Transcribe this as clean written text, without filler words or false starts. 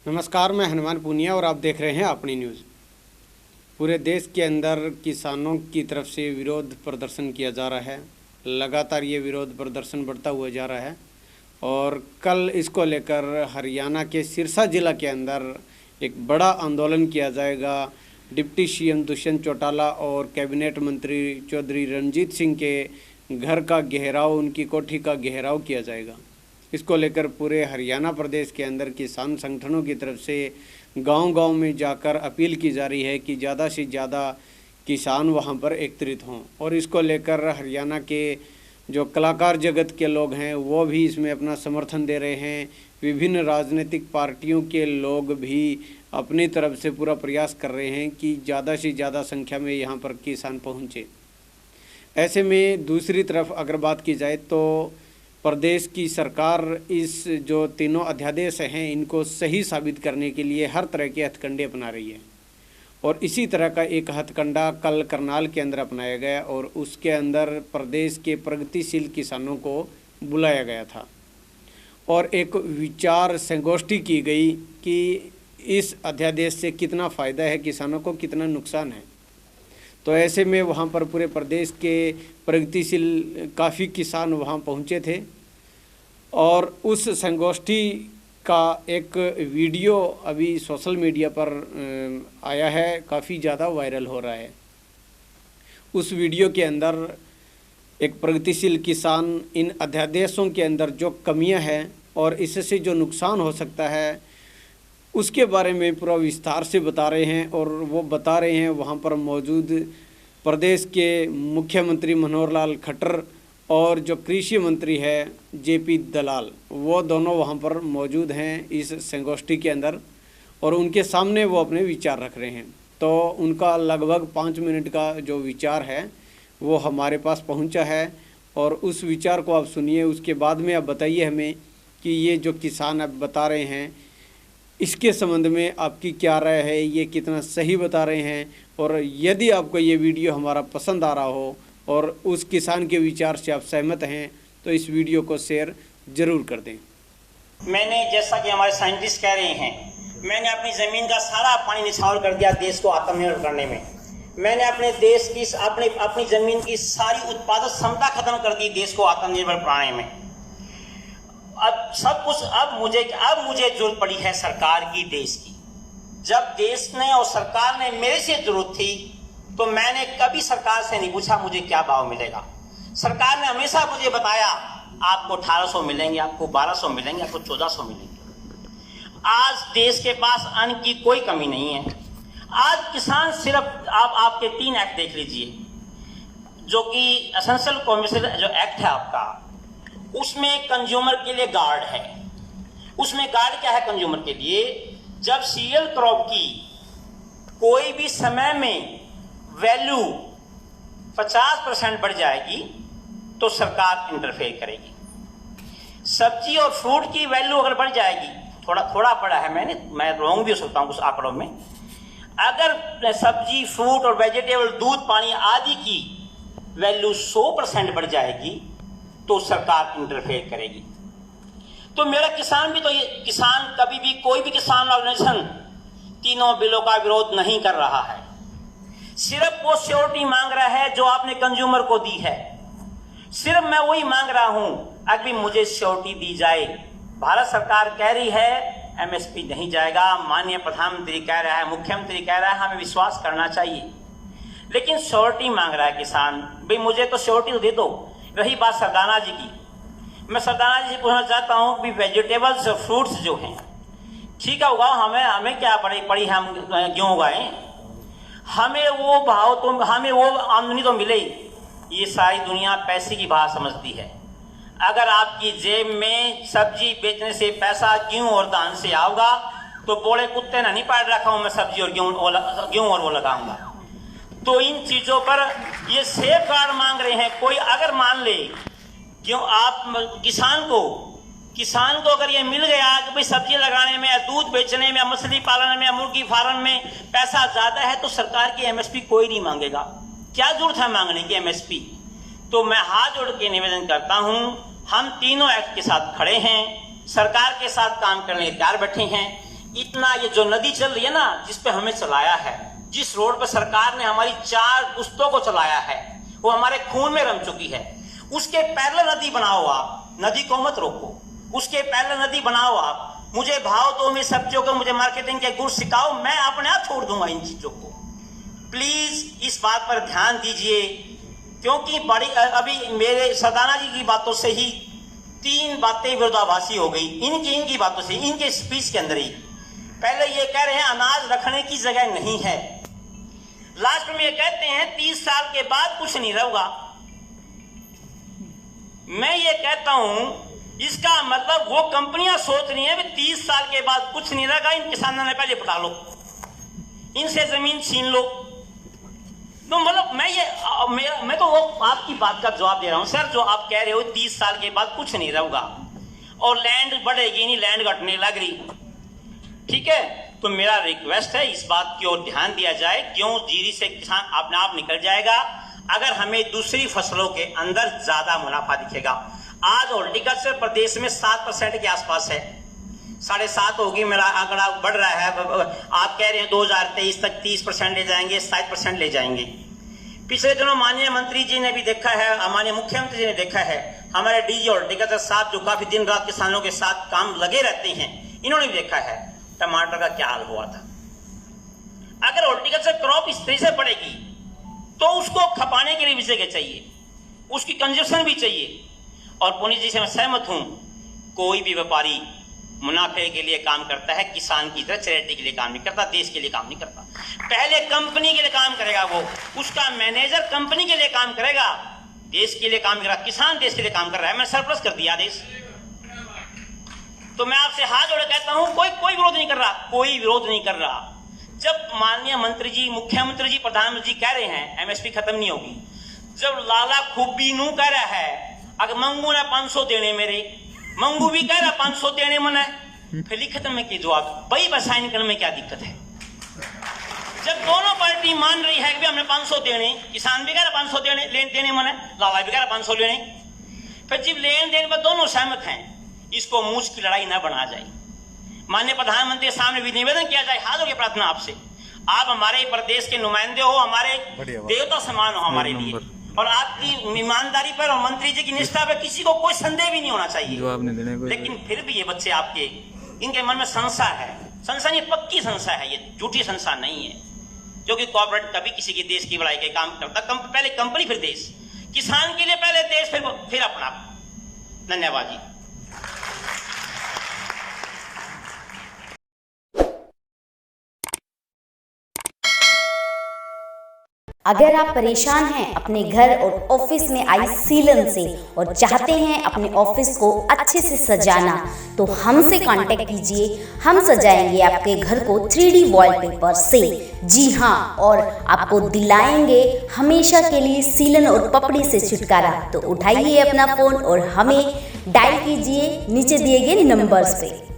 नमस्कार, मैं हनुमान पूनिया और आप देख रहे हैं अपनी न्यूज़। पूरे देश के अंदर किसानों की तरफ से विरोध प्रदर्शन किया जा रहा है। लगातार ये विरोध प्रदर्शन बढ़ता हुआ जा रहा है और कल इसको लेकर हरियाणा के सिरसा जिला के अंदर एक बड़ा आंदोलन किया जाएगा। डिप्टी सीएम दुष्यंत चौटाला और कैबिनेट मंत्री चौधरी रणजीत सिंह के घर का घेराव, उनकी कोठी का घेराव किया जाएगा। इसको लेकर पूरे हरियाणा प्रदेश के अंदर किसान संगठनों की तरफ से गांव-गांव में जाकर अपील की जा रही है कि ज़्यादा से ज़्यादा किसान वहां पर एकत्रित हों और इसको लेकर हरियाणा के जो कलाकार जगत के लोग हैं वो भी इसमें अपना समर्थन दे रहे हैं। विभिन्न राजनीतिक पार्टियों के लोग भी अपनी तरफ से पूरा प्रयास कर रहे हैं कि ज़्यादा से ज़्यादा संख्या में यहाँ पर किसान पहुँचे। ऐसे में दूसरी तरफ अगर बात की जाए तो प्रदेश की सरकार इस जो तीनों अध्यादेश हैं इनको सही साबित करने के लिए हर तरह के हथकंडे अपना रही है और इसी तरह का एक हथकंडा कल करनाल के अंदर अपनाया गया और उसके अंदर प्रदेश के प्रगतिशील किसानों को बुलाया गया था और एक विचार संगोष्ठी की गई कि इस अध्यादेश से कितना फ़ायदा है किसानों को, कितना नुकसान है। तो ऐसे में वहाँ पर पूरे प्रदेश के प्रगतिशील काफ़ी किसान वहाँ पहुँचे थे और उस संगोष्ठी का एक वीडियो अभी सोशल मीडिया पर आया है, काफ़ी ज़्यादा वायरल हो रहा है। उस वीडियो के अंदर एक प्रगतिशील किसान इन अध्यादेशों के अंदर जो कमियां हैं और इससे जो नुकसान हो सकता है उसके बारे में पूरा विस्तार से बता रहे हैं और वो बता रहे हैं वहाँ पर मौजूद प्रदेश के मुख्यमंत्री मनोहर लाल खट्टर और जो कृषि मंत्री है जेपी दलाल, वो दोनों वहाँ पर मौजूद हैं इस संगोष्ठी के अंदर और उनके सामने वो अपने विचार रख रहे हैं। तो उनका लगभग 5 मिनट का जो विचार है वो हमारे पास पहुँचा है और उस विचार को आप सुनिए। उसके बाद में आप बताइए हमें कि ये जो किसान अब बता रहे हैं इसके संबंध में आपकी क्या राय है, ये कितना सही बता रहे हैं और यदि आपको ये वीडियो हमारा पसंद आ रहा हो और उस किसान के विचार से आप सहमत हैं तो इस वीडियो को शेयर ज़रूर कर दें। मैंने, जैसा कि हमारे साइंटिस्ट कह रहे हैं, मैंने अपनी ज़मीन का सारा पानी निछावर कर दिया देश को आत्मनिर्भर करने में। मैंने अपने देश की अपनी ज़मीन की सारी उत्पादक क्षमता खत्म कर दी देश को आत्मनिर्भर बनाने में। अब सब कुछ अब मुझे जरूरत पड़ी है सरकार की, देश की। जब देश ने और सरकार ने मेरे से जरूरत थी तो मैंने कभी सरकार से नहीं पूछा मुझे क्या भाव मिलेगा। सरकार ने हमेशा मुझे बताया आपको 1800 मिलेंगे, आपको 1200 मिलेंगे, आपको 1400 मिलेंगे। आज देश के पास अन्न की कोई कमी नहीं है। आज किसान सिर्फ आप आपके 3 एक्ट देख लीजिए, जो कि एसेंशियल कमर्शियल जो एक्ट है आपका, उसमें कंज्यूमर के लिए गार्ड है। उसमें गार्ड क्या है कंज्यूमर के लिए? जब सीरियल क्रॉप की कोई भी समय में वैल्यू 50% बढ़ जाएगी तो सरकार इंटरफेयर करेगी। सब्जी और फ्रूट की वैल्यू अगर बढ़ जाएगी, थोड़ा पड़ा है, मैं रॉन्ग भी हो सकता हूं कुछ आंकड़ों में, अगर सब्जी, फ्रूट और वेजिटेबल, दूध, पानी आदि की वैल्यू 100% बढ़ जाएगी तो सरकार इंटरफेयर करेगी। तो मेरा किसान भी, तो ये किसान कभी भी, कोई भी किसान ऑर्गेनाइजेशन तीनों बिलों का विरोध नहीं कर रहा है। सिर्फ वो श्योरिटी मांग रहा है जो आपने कंज्यूमर को दी है। सिर्फ मैं वही मांग रहा हूं, अभी मुझे श्योरिटी दी जाए। भारत सरकार कह रही है एमएसपी नहीं जाएगा, माननीय प्रधानमंत्री कह रहा है, मुख्यमंत्री कह रहा है, हमें विश्वास करना चाहिए, लेकिन श्योरिटी मांग रहा है किसान। भाई मुझे तो श्योरिटी दे दो। रही बात सरदाना जी की, मैं सरदाना जी से पूछना चाहता हूँ कि वेजिटेबल्स और फ्रूट्स जो हैं, ठीक है उगाओ, हमें क्या पड़ी हम क्यों उगाएं, हमें वो भाव तो, हमें वो आमदनी तो मिले। ये सारी दुनिया पैसे की भाव समझती है। अगर आपकी जेब में सब्जी बेचने से पैसा गेहूं और धान से आओगा तो बोले कुत्ते ने नहीं पाल रखा हूं मैं सब्जी और गेहूं और वो लगाऊंगा। तो इन चीजों पर ये सेफ गार्ड मांग रहे हैं। कोई अगर मान ले क्यों आप किसान को अगर ये मिल गया कि भाई सब्जी लगाने में या दूध बेचने में या मछली पालन में या मुर्गी फार्म में पैसा ज्यादा है तो सरकार की एमएसपी कोई नहीं मांगेगा। क्या जरूरत है मांगने की एमएसपी? तो मैं हाथ जोड़ के निवेदन करता हूं, हम तीनों एक्ट के साथ खड़े हैं, सरकार के साथ काम करने तैयार बैठे हैं। इतना ये जो नदी चल रही है ना, जिस पे हमें चलाया है, जिस रोड पे सरकार ने हमारी 4 पुश्तों को चलाया है, वो हमारे खून में रम चुकी है। उसके पैरेलल नदी बनाओ आप, नदी को मत रोको, उसके पैरेलल नदी बनाओ आप। मुझे भाव दो मेरी सब्जियों को, मुझे मार्केटिंग के गुण सिखाओ, मैं अपने आप छोड़ दूंगा इन चीजों को। प्लीज इस बात पर ध्यान दीजिए, क्योंकि बड़ी अभी मेरे सरदाना जी की बातों से ही 3 बातें विरोधाभासी हो गई, इनकी बातों से, इनके स्पीच के अंदर ही। पहले ये कह रहे हैं अनाज रखने की जगह नहीं है, लास्ट में ये कहते हैं 30 साल के बाद कुछ नहीं रहेगा। मैं ये कहता हूं, इसका मतलब वो कंपनियां सोच रही हैं कि 30 साल के बाद कुछ नहीं रहेगा, इन किसानों ने पहले पटा लो, इनसे जमीन छीन लो। तो मतलब मैं तो वो आपकी बात का जवाब दे रहा हूं सर, जो आप कह रहे हो 30 साल के बाद कुछ नहीं रहेगा और लैंड बढ़ेगी नहीं, लैंड घटने लग रही, ठीक है। तो मेरा रिक्वेस्ट है इस बात की ओर ध्यान दिया जाए, क्यों जीरी से किसान अपने आप निकल जाएगा अगर हमें दूसरी फसलों के अंदर ज्यादा मुनाफा दिखेगा। आज हॉर्टिकल्चर प्रदेश में 7% के आसपास है, 7.5 होगी, मेरा आंकड़ा बढ़ रहा है। आप कह रहे हैं 2023 तक 30% ले जाएंगे, 60% ले जाएंगे। पिछले दिनों माननीय मंत्री जी ने भी देखा है, माननीय मुख्यमंत्री जी ने देखा है, हमारे डीजी हॉर्टिकल्चर साहब जो काफी दिन रात किसानों के साथ काम लगे रहते हैं, इन्होंने भी देखा है टमाटर का क्या हाल हुआ था। अगर हॉर्टिकल्चर क्रॉप इस तरह से बढ़ेगी तो उसको खपाने के लिए भी जगह चाहिए, उसकी कंजप्शन भी चाहिए। और पुनीत जी से मैं सहमत हूं, कोई भी व्यापारी मुनाफे के लिए काम करता है, किसान की तरह चैरिटी के लिए काम नहीं करता, देश के लिए काम नहीं करता। पहले कंपनी के लिए काम करेगा, वो उसका मैनेजर कंपनी के लिए काम करेगा, देश के लिए काम करेगा। किसान देश के लिए काम कर रहा है, मैंने सरप्लस कर दिया देश। तो मैं आपसे हाथ जोड़े कहता हूं, कोई विरोध नहीं कर रहा, कोई विरोध नहीं कर रहा। जब माननीय मंत्री जी, मुख्यमंत्री जी, प्रधानमंत्री जी कह रहे हैं एमएसपी खत्म नहीं होगी, जब लाला खूबी नू कह रहा है अगर मंगू ने 500 देने, मेरे मंगू भी कह रहा 500 देने मना है, फिर खत्म में की जवाब वही बसाइन करने में क्या दिक्कत है। जब दोनों पार्टी मान रही है कि हमने 500 देने, किसान भी कह रहा 500 देने मना है, लाला भी कह रहा 500 लेने, फिर जब लेन देन पर दोनों सहमत हैं, इसको मूछ की लड़ाई न बना जाए। माननीय प्रधानमंत्री के सामने भी निवेदन किया जाए, हाथ जोड़ के प्रार्थना आपसे, आप हमारे प्रदेश के नुमाइंदे हो, हमारे देवता समान हो हमारे लिए, और आपकी ईमानदारी पर और मंत्री जी की निष्ठा पर किसी को कोई संदेह भी नहीं होना चाहिए। लेकिन फिर भी ये बच्चे आपके, इनके मन में संशय है, संशय ये पक्की संशय है, ये झूठी संशय नहीं है, जो कि कॉर्पोरेट कभी किसी के देश की भलाई के काम करता, पहले कंपनी फिर देश, किसान के लिए पहले देश फिर अपना। धन्यवाद जी। अगर आप परेशान हैं अपने घर और ऑफिस में आई सीलन से और चाहते हैं अपने ऑफिस को अच्छे से सजाना, तो हमसे कांटेक्ट कीजिए, हम सजाएंगे आपके घर को 3D वॉलपेपर से। जी हाँ, और आपको दिलाएंगे हमेशा के लिए सीलन और पपड़ी से छुटकारा। तो उठाइए अपना फ़ोन और हमें डायल कीजिए नीचे दिए गए नंबर्स पे।